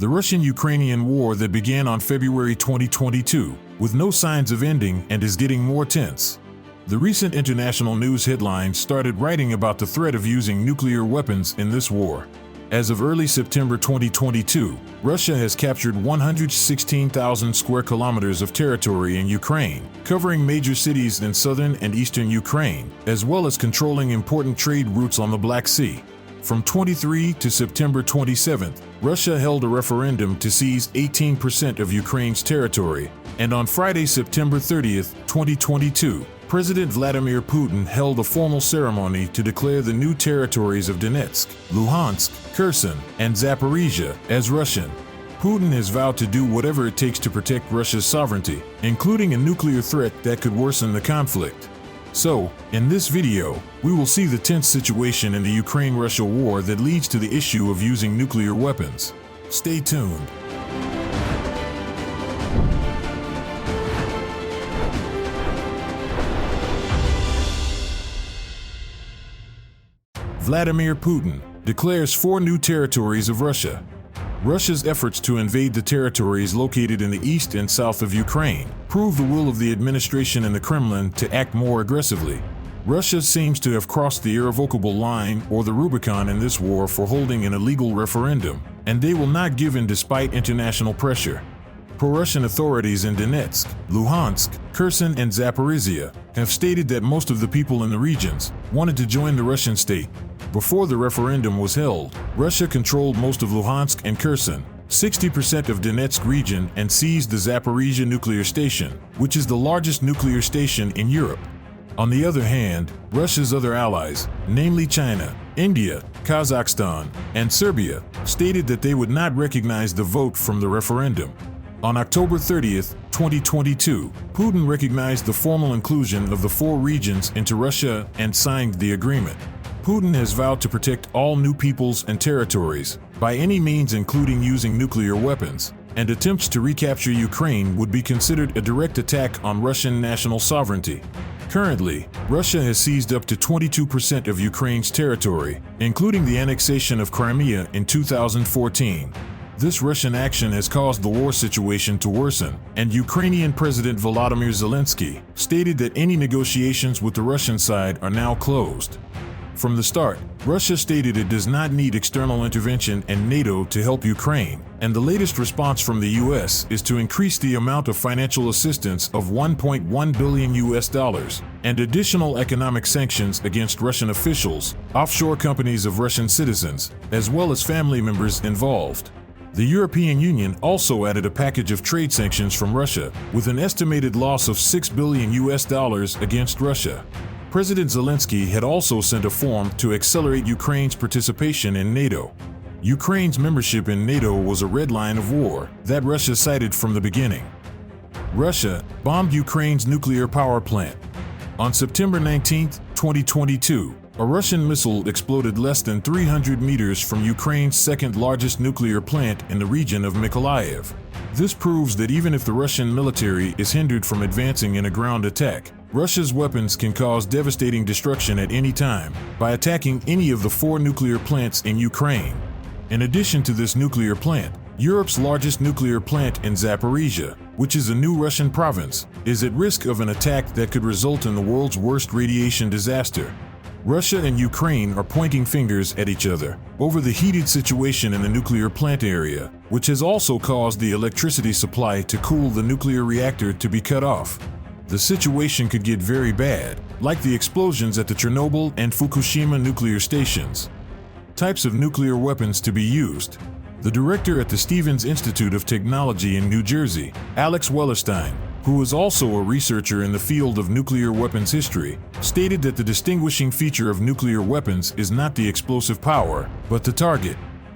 the Russian-Ukrainian war that began on February 2022, with no signs of ending and is getting more tense. The recent international news headlines started writing about the threat of using nuclear weapons in this war. As of early September 2022, Russia has captured 116,000 square kilometers of territory in Ukraine, covering major cities in southern and eastern Ukraine, as well as controlling important trade routes on the Black Sea. From 23 to September 27th, Russia held a referendum to seize 18% of Ukraine's territory, and on Friday, September 30th, 2022, President Vladimir Putin held a formal ceremony to declare the new territories of Donetsk, Luhansk, Kherson, and Zaporizhzhia as Russian. Putin has vowed to do whatever it takes to protect Russia's sovereignty, including a nuclear threat that could worsen the conflict. So, in this video, we will see the tense situation in the Ukraine-Russia war that leads to the issue of using nuclear weapons. Stay tuned. Vladimir Putin declares 4 new territories of Russia. Russia's efforts to invade the territories located in the east and south of Ukraine prove the will of the administration in the Kremlin to act more aggressively. Russia seems to have crossed the irrevocable line or the Rubicon in this war for holding an illegal referendum, and they will not give in despite international pressure. Pro-Russian authorities in Donetsk, Luhansk, Kherson, and Zaporizhzhia have stated that most of the people in the regions wanted to join the Russian state. Before the referendum was held, Russia controlled most of Luhansk and Kherson, 60% of Donetsk region, and seized the Zaporizhzhia nuclear station, which is the largest nuclear station in Europe. On the other hand, Russia's other allies, namely China, India, Kazakhstan, and Serbia, stated that they would not recognize the vote from the referendum. On October 30th, 2022, Putin recognized the formal inclusion of the 4 regions into Russia and signed the agreement. Putin has vowed to protect all new peoples and territories, by any means including using nuclear weapons, and attempts to recapture Ukraine would be considered a direct attack on Russian national sovereignty. Currently, Russia has seized up to 22% of Ukraine's territory, including the annexation of Crimea in 2014. This Russian action has caused the war situation to worsen, and Ukrainian President Volodymyr Zelensky stated that any negotiations with the Russian side are now closed. From the start, Russia stated it does not need external intervention and NATO to help Ukraine, and the latest response from the US is to increase the amount of financial assistance of $1.1 billion and additional economic sanctions against Russian officials, offshore companies of Russian citizens, as well as family members involved. The European Union also added a package of trade sanctions from Russia, with an estimated loss of $6 billion against Russia. President Zelensky had also sent a form to accelerate Ukraine's participation in NATO. Ukraine's membership in NATO was a red line of war that Russia cited from the beginning. Russia bombed Ukraine's nuclear power plant. On September 19, 2022, a Russian missile exploded less than 300 meters from Ukraine's second-largest nuclear plant in the region of Mykolaiv. This proves that even if the Russian military is hindered from advancing in a ground attack, Russia's weapons can cause devastating destruction at any time by attacking any of the 4 nuclear plants in Ukraine. In addition to this nuclear plant, Europe's largest nuclear plant in Zaporizhzhia, which is a new Russian province, is at risk of an attack that could result in the world's worst radiation disaster. Russia and Ukraine are pointing fingers at each other over the heated situation in the nuclear plant area, which has also caused the electricity supply to cool the nuclear reactor to be cut off. The situation could get very bad, like the explosions at the Chernobyl and Fukushima nuclear stations. Types of nuclear weapons to be used. The director at the Stevens Institute of Technology in New Jersey, Alex Wellerstein, who is also a researcher in the field of nuclear weapons history, stated that the distinguishing feature of nuclear weapons is not the explosive power, but the target.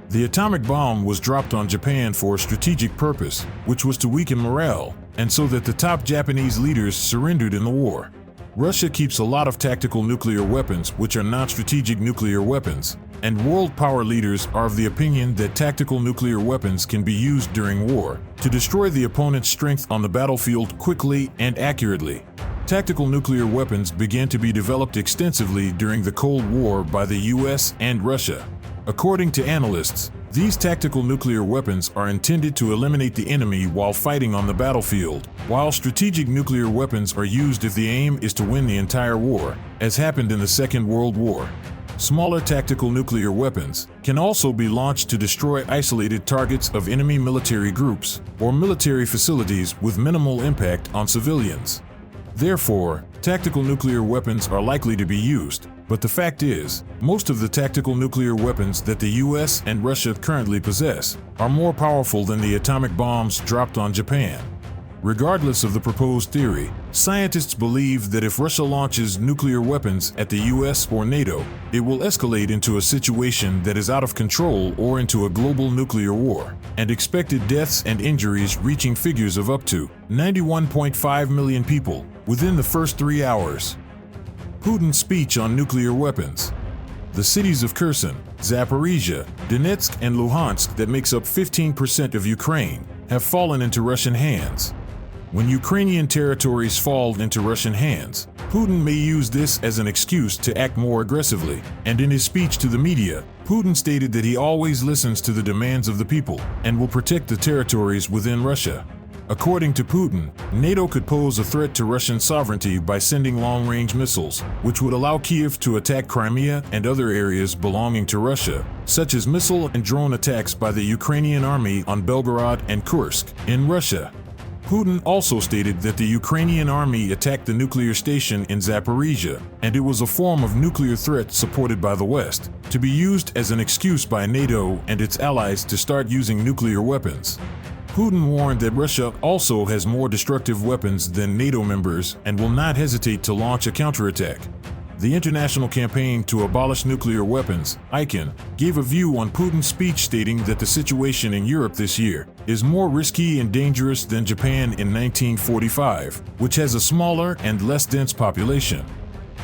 The atomic bomb was dropped on Japan for a strategic purpose, which was to weaken morale, and so that the top Japanese leaders surrendered in the war. Russia keeps a lot of tactical nuclear weapons which are non-strategic nuclear weapons, and world power leaders are of the opinion that tactical nuclear weapons can be used during war to destroy the opponent's strength on the battlefield quickly and accurately. Tactical nuclear weapons began to be developed extensively during the Cold War by the US and Russia. According to analysts, These tactical nuclear weapons are intended to eliminate the enemy while fighting on the battlefield, while strategic nuclear weapons are used if the aim is to win the entire war, as happened in the Second World War. Smaller tactical nuclear weapons can also be launched to destroy isolated targets of enemy military groups or military facilities with minimal impact on civilians. Therefore, tactical nuclear weapons are likely to be used, but the fact is, most of the tactical nuclear weapons that the US and Russia currently possess are more powerful than the atomic bombs dropped on Japan. Regardless of the proposed theory, scientists believe that if Russia launches nuclear weapons at the US or NATO, it will escalate into a situation that is out of control or into a global nuclear war, and expected deaths and injuries reaching figures of up to 91.5 million people within the first 3 hours. Putin's speech on nuclear weapons. The cities of Kherson, Zaporizhzhia, Donetsk, and Luhansk that makes up 15% of Ukraine have fallen into Russian hands. When Ukrainian territories fall into Russian hands, Putin may use this as an excuse to act more aggressively, and in his speech to the media, Putin stated that he always listens to the demands of the people and will protect the territories within Russia. According to Putin, NATO could pose a threat to Russian sovereignty by sending long-range missiles, which would allow Kiev to attack Crimea and other areas belonging to Russia, such as missile and drone attacks by the Ukrainian army on Belgorod and Kursk in Russia. Putin also stated that the Ukrainian army attacked the nuclear station in Zaporizhzhia, and it was a form of nuclear threat supported by the West, to be used as an excuse by NATO and its allies to start using nuclear weapons. Putin warned that Russia also has more destructive weapons than NATO members and will not hesitate to launch a counterattack. The International Campaign to Abolish Nuclear Weapons, ICAN, gave a view on Putin's speech stating that the situation in Europe this year is more risky and dangerous than Japan in 1945, which has a smaller and less dense population.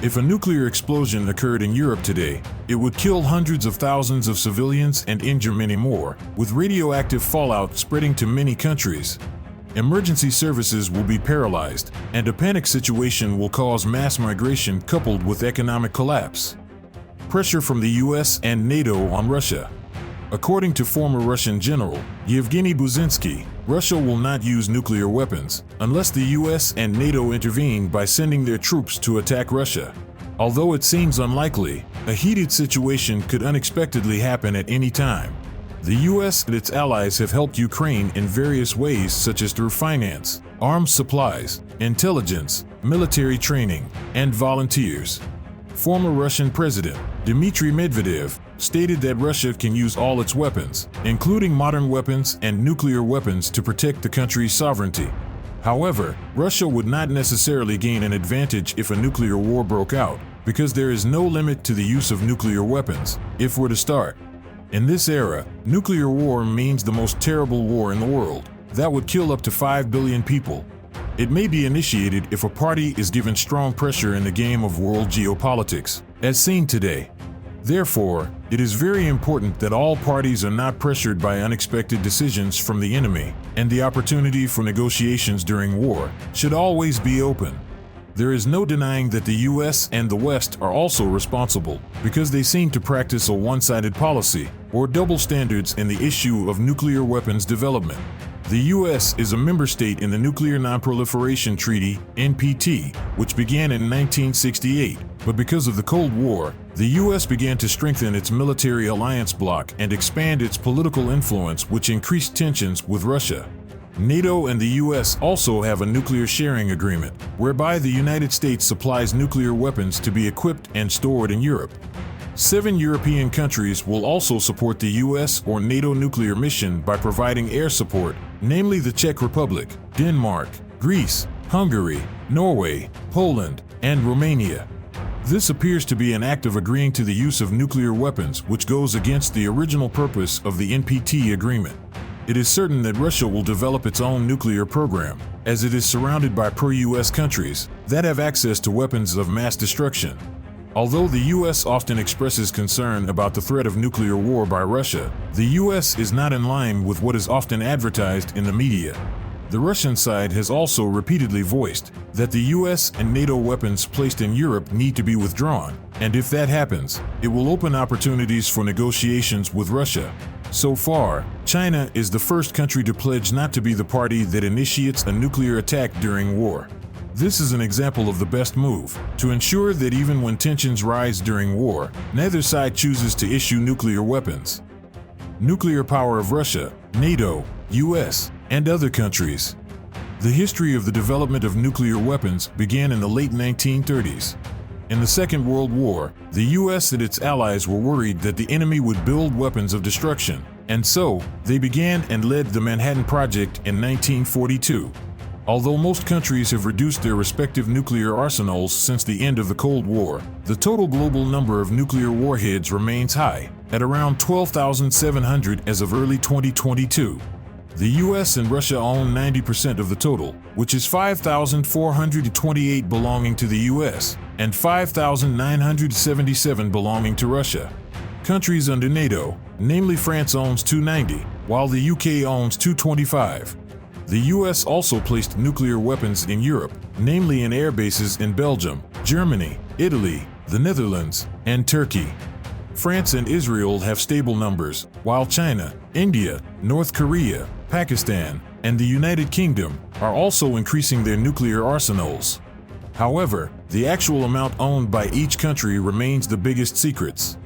If a nuclear explosion occurred in Europe today, it would kill hundreds of thousands of civilians and injure many more, with radioactive fallout spreading to many countries. Emergency services will be paralyzed, and a panic situation will cause mass migration coupled with economic collapse. Pressure from the US and NATO on Russia. According to former Russian General Yevgeny Buzinski, Russia will not use nuclear weapons unless the US and NATO intervene by sending their troops to attack Russia. Although it seems unlikely, a heated situation could unexpectedly happen at any time. The US and its allies have helped Ukraine in various ways, such as through finance, arms supplies, intelligence, military training, and volunteers. Former Russian President Dmitry Medvedev stated that Russia can use all its weapons, including modern weapons and nuclear weapons, to protect the country's sovereignty. However, Russia would not necessarily gain an advantage if a nuclear war broke out, because there is no limit to the use of nuclear weapons, if we're to start. In this era, nuclear war means the most terrible war in the world, that would kill up to 5 billion people. It may be initiated if a party is given strong pressure in the game of world geopolitics, as seen today. Therefore, it is very important that all parties are not pressured by unexpected decisions from the enemy, and the opportunity for negotiations during war should always be open. There is no denying that the US and the West are also responsible, because they seem to practice a one-sided policy or double standards in the issue of nuclear weapons development. The US is a member state in the Nuclear Non-Proliferation Treaty, NPT, which began in 1968, but because of the Cold War, the US began to strengthen its military alliance bloc and expand its political influence, which increased tensions with Russia. NATO and the US also have a nuclear sharing agreement, whereby the United States supplies nuclear weapons to be equipped and stored in Europe. 7 European countries will also support the US or NATO nuclear mission by providing air support, namely the Czech Republic, Denmark, Greece, Hungary, Norway, Poland, and Romania. This appears to be an act of agreeing to the use of nuclear weapons, which goes against the original purpose of the NPT agreement. It is certain that Russia will develop its own nuclear program, as it is surrounded by pro-US countries that have access to weapons of mass destruction. Although the US often expresses concern about the threat of nuclear war by Russia, the US is not in line with what is often advertised in the media. The Russian side has also repeatedly voiced that the US and NATO weapons placed in Europe need to be withdrawn, and if that happens, it will open opportunities for negotiations with Russia. So far, China is the first country to pledge not to be the party that initiates a nuclear attack during war. This is an example of the best move, to ensure that even when tensions rise during war, neither side chooses to issue nuclear weapons. Nuclear power of Russia, NATO, US, and other countries. The history of the development of nuclear weapons began in the late 1930s. In the Second World War, the US and its allies were worried that the enemy would build weapons of destruction, and so, they began and led the Manhattan Project in 1942. Although most countries have reduced their respective nuclear arsenals since the end of the Cold War, the total global number of nuclear warheads remains high, at around 12,700 as of early 2022. The US and Russia own 90% of the total, which is 5,428 belonging to the US and 5,977 belonging to Russia. Countries under NATO, namely France owns 290, while the UK owns 225. The US also placed nuclear weapons in Europe, namely in air bases in Belgium, Germany, Italy, the Netherlands, and Turkey. France and Israel have stable numbers, while China, India, North Korea, Pakistan, and the United Kingdom are also increasing their nuclear arsenals. However, the actual amount owned by each country remains the biggest secrets.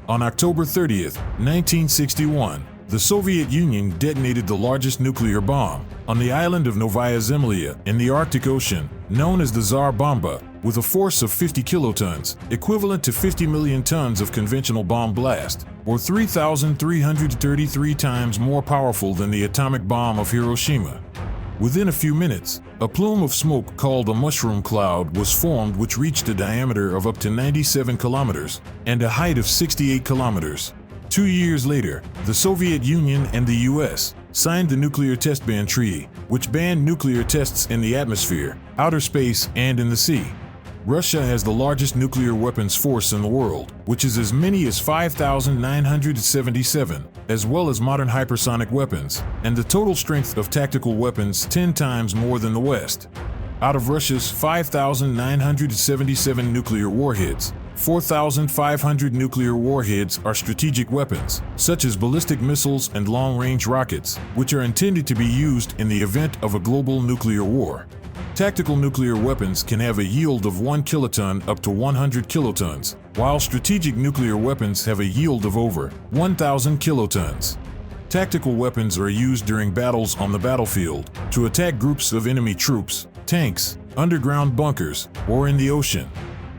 On October 30th, 1961, the Soviet Union detonated the largest nuclear bomb on the island of Novaya Zemlya in the Arctic Ocean, known as the Tsar Bomba, with a force of 50 kilotons, equivalent to 50 million tons of conventional bomb blast, or 3,333 times more powerful than the atomic bomb of Hiroshima. Within a few minutes, a plume of smoke called a mushroom cloud was formed, which reached a diameter of up to 97 kilometers and a height of 68 kilometers. 2 years later, the Soviet Union and the US signed the Nuclear Test Ban Treaty, which banned nuclear tests in the atmosphere, outer space, and in the sea. Russia has the largest nuclear weapons force in the world, which is as many as 5,977, as well as modern hypersonic weapons, and the total strength of tactical weapons 10 times more than the West. Out of Russia's 5,977 nuclear warheads, 4,500 nuclear warheads are strategic weapons, such as ballistic missiles and long-range rockets, which are intended to be used in the event of a global nuclear war. Tactical nuclear weapons can have a yield of 1 kiloton up to 100 kilotons, while strategic nuclear weapons have a yield of over 1,000 kilotons. Tactical weapons are used during battles on the battlefield, to attack groups of enemy troops, tanks, underground bunkers, or in the ocean.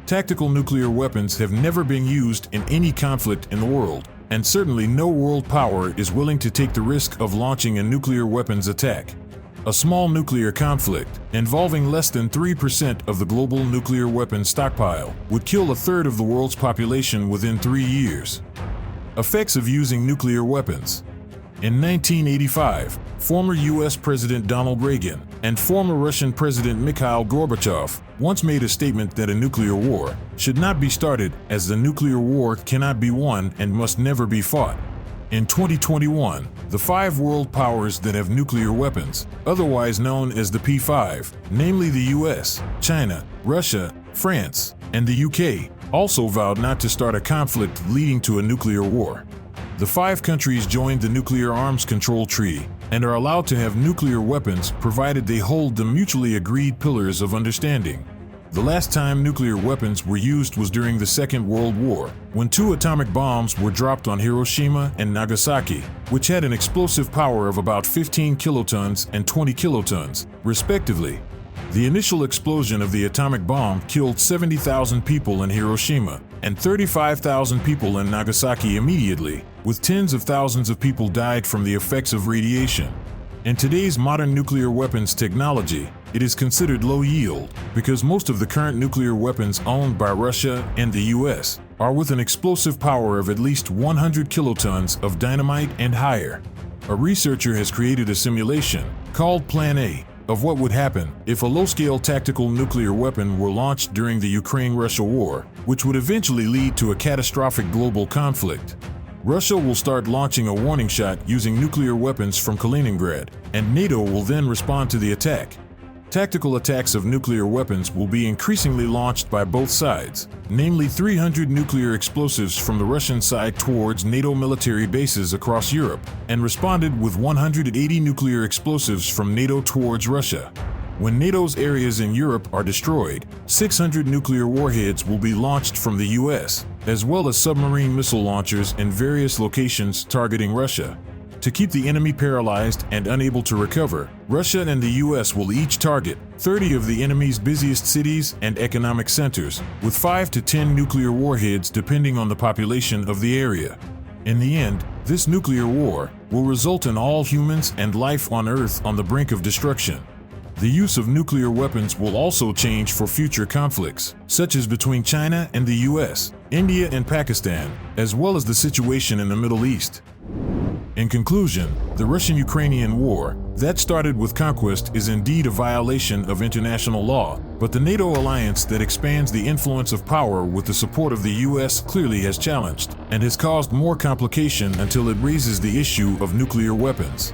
Tactical nuclear weapons have never been used in any conflict in the world, and certainly no world power is willing to take the risk of launching a nuclear weapons attack. A small nuclear conflict, involving less than 3% of the global nuclear weapons stockpile, would kill a third of the world's population within 3 years. Effects of using nuclear weapons. In 1985, former US President Donald Reagan and former Russian President Mikhail Gorbachev once made a statement that a nuclear war should not be started, as the nuclear war cannot be won and must never be fought. In 2021, the 5 world powers that have nuclear weapons, otherwise known as the P5, namely the US, China, Russia, France, and the UK, also vowed not to start a conflict leading to a nuclear war. The 5 countries joined the Nuclear Arms Control Treaty and are allowed to have nuclear weapons provided they hold the mutually agreed pillars of understanding. The last time nuclear weapons were used was during the Second World War, when 2 atomic bombs were dropped on Hiroshima and Nagasaki, which had an explosive power of about 15 kilotons and 20 kilotons, respectively. The initial explosion of the atomic bomb killed 70,000 people in Hiroshima and 35,000 people in Nagasaki immediately, with tens of thousands of people died from the effects of radiation. In today's modern nuclear weapons technology, it is considered low yield because most of the current nuclear weapons owned by Russia and the US are with an explosive power of at least 100 kilotons of dynamite and higher. A researcher has created a simulation, called Plan A, of what would happen if a low-scale tactical nuclear weapon were launched during the Ukraine-Russia war, which would eventually lead to a catastrophic global conflict. Russia will start launching a warning shot using nuclear weapons from Kaliningrad, and NATO will then respond to the attack. Tactical attacks of nuclear weapons will be increasingly launched by both sides, namely 300 nuclear explosives from the Russian side towards NATO military bases across Europe, and responded with 180 nuclear explosives from NATO towards Russia. When NATO's areas in Europe are destroyed, 600 nuclear warheads will be launched from the US, as well as submarine missile launchers in various locations targeting Russia. To keep the enemy paralyzed and unable to recover, Russia and the US will each target 30 of the enemy's busiest cities and economic centers, with 5 to 10 nuclear warheads depending on the population of the area. In the end, this nuclear war will result in all humans and life on Earth on the brink of destruction. The use of nuclear weapons will also change for future conflicts, such as between China and the US, India and Pakistan, as well as the situation in the Middle East. In conclusion, the Russian-Ukrainian war, that started with conquest, is indeed a violation of international law, but the NATO alliance that expands the influence of power with the support of the US clearly has challenged, and has caused more complication until it raises the issue of nuclear weapons.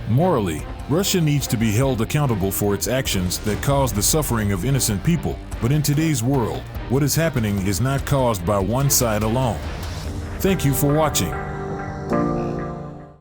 Morally, Russia needs to be held accountable for its actions that cause the suffering of innocent people, but in today's world, what is happening is not caused by one side alone. Thank you for watching.